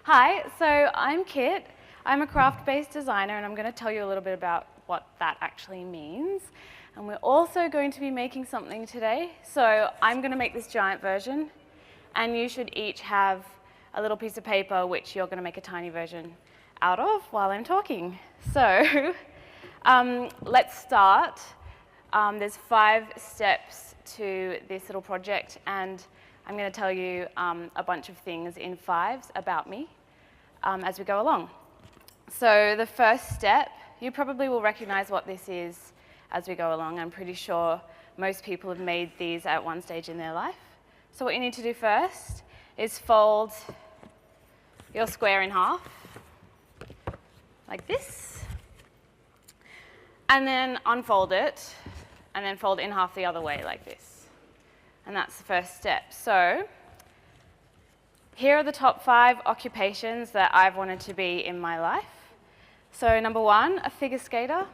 Hi, so I'm Kit. I'm a craft-based designer and I'm going to tell you a little bit about what that actually means. And we're also going to be making something today. So I'm going to make this giant version and you should each have a little piece of paper which you're going to make a tiny version out of while I'm talking. So let's start. There's 5 steps to this little project and I'm going to tell you a bunch of things in 5s about me as we go along. So the first step, you probably will recognize what this is as we go along. I'm pretty sure most people have made these at one stage in their life. So what you need to do first is fold your square in half, like this, and then unfold it, and then fold in half the other way, like this. And that's the first step. So here are the top 5 occupations that I've wanted to be in my life. So number 1, a figure skater.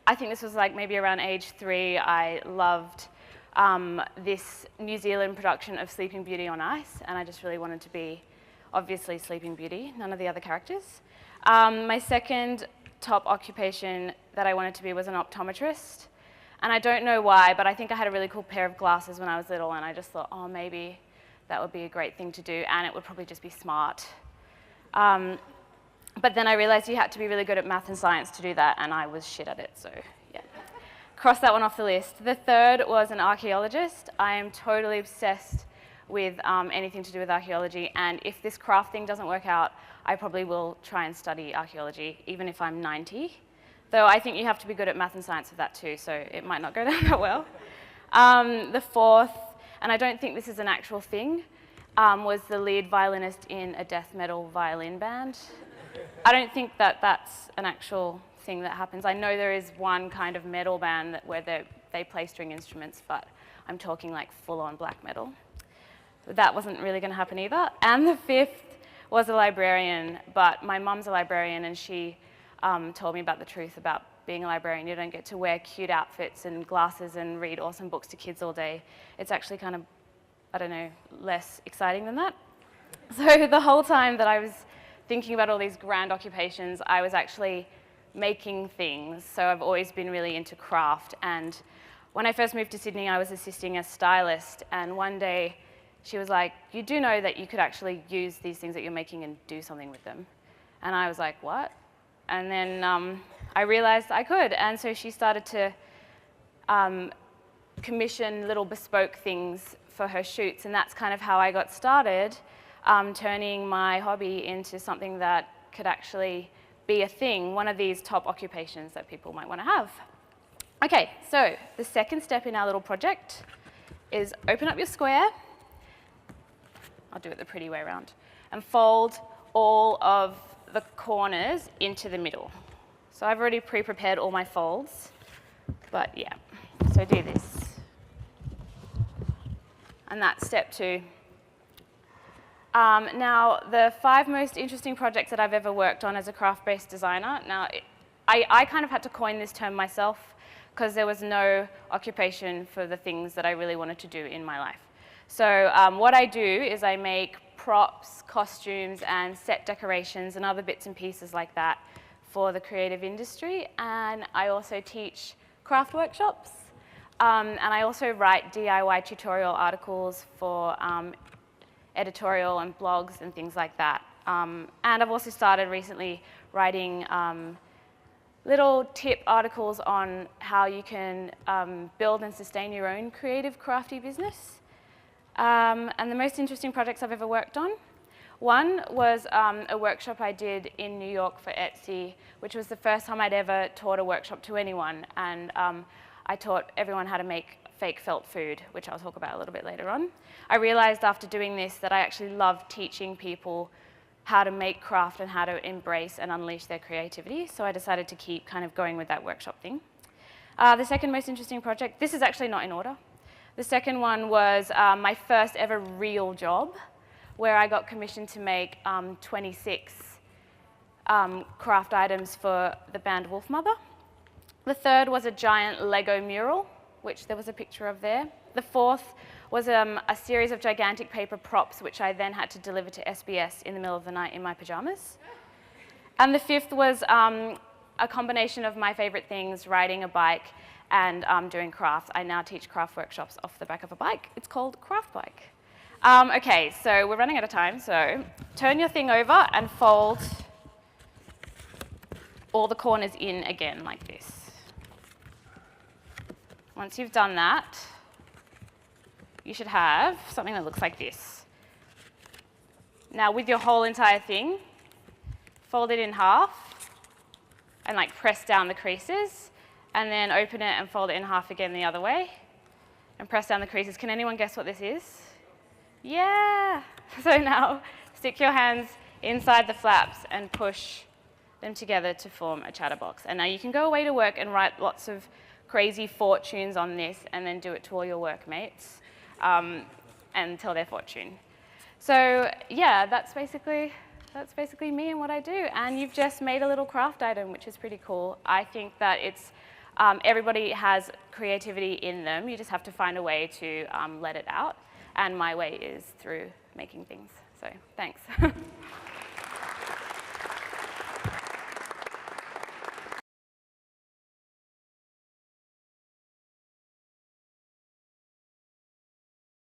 I think this was like maybe around age 3. I loved this New Zealand production of Sleeping Beauty on Ice, and I just really wanted to be, obviously, Sleeping Beauty, none of the other characters. My second top occupation that I wanted to be was an optometrist. And I don't know why, but I think I had a really cool pair of glasses when I was little, and I just thought, oh, maybe that would be a great thing to do, and it would probably just be smart. But then I realized you had to be really good at math and science to do that, and I was shit at it, so yeah. Cross that one off the list. The third was an archaeologist. I am totally obsessed with anything to do with archaeology, and if this craft thing doesn't work out, I probably will try and study archaeology, even if I'm 90. Though I think you have to be good at math and science for that too, so it might not go down that well. The fourth, and I don't think this is an actual thing, was the lead violinist in a death metal violin band. I don't think that that's an actual thing that happens. I know there is one kind of metal band where they play string instruments, but I'm talking like full-on black metal. That wasn't really going to happen either. And the fifth was a librarian, but my mum's a librarian and she told me about the truth about being a librarian. You don't get to wear cute outfits and glasses and read awesome books to kids all day. It's actually kind of, I don't know, less exciting than that. So the whole time that I was thinking about all these grand occupations, I was actually making things. So I've always been really into craft. And when I first moved to Sydney, I was assisting a stylist. And one day she was like, you do know that you could actually use these things that you're making and do something with them. And I was like, what? And then I realized I could. And so she started to commission little bespoke things for her shoots. And that's kind of how I got started, turning my hobby into something that could actually be a thing, one of these top occupations that people might want to have. Okay, so the second step in our little project is open up your square. I'll do it the pretty way around. And fold all of the corners into the middle. So I've already pre-prepared all my folds, but yeah, so do this. And that's step 2. Now, the 5 most interesting projects that I've ever worked on as a craft-based designer, now, I kind of had to coin this term myself because there was no occupation for the things that I really wanted to do in my life. So what I do is I make props, costumes, and set decorations and other bits and pieces like that for the creative industry. And I also teach craft workshops. And I also write DIY tutorial articles for editorial and blogs and things like that. And I've also started recently writing little tip articles on how you can build and sustain your own creative, crafty business. And the most interesting projects I've ever worked on. One was a workshop I did in New York for Etsy, which was the first time I'd ever taught a workshop to anyone. And I taught everyone how to make fake felt food, which I'll talk about a little bit later on. I realized after doing this that I actually loved teaching people how to make craft and how to embrace and unleash their creativity. So I decided to keep kind of going with that workshop thing. The second most interesting project, this is actually not in order. The second one was my first ever real job, where I got commissioned to make 26 craft items for the band Wolfmother. The third was a giant Lego mural. which there was a picture of there. The fourth was a series of gigantic paper props, which I then had to deliver to SBS in the middle of the night in my pajamas. And the fifth was a combination of my favorite things, riding a bike and doing crafts. I now teach craft workshops off the back of a bike. It's called Craft Bike. Okay, so we're running out of time, so turn your thing over and fold all the corners in again like this. Once you've done that, you should have something that looks like this. Now with your whole entire thing, fold it in half and like press down the creases, and then open it and fold it in half again the other way and press down the creases. Can anyone guess what this is? Yeah! So now stick your hands inside the flaps and push them together to form a chatterbox. And now you can go away to work and write lots of crazy fortunes on this and then do it to all your workmates and tell their fortune. So yeah, that's basically me and what I do. And you've just made a little craft item, which is pretty cool. I think that it's, everybody has creativity in them. You just have to find a way to let it out. And my way is through making things. So thanks.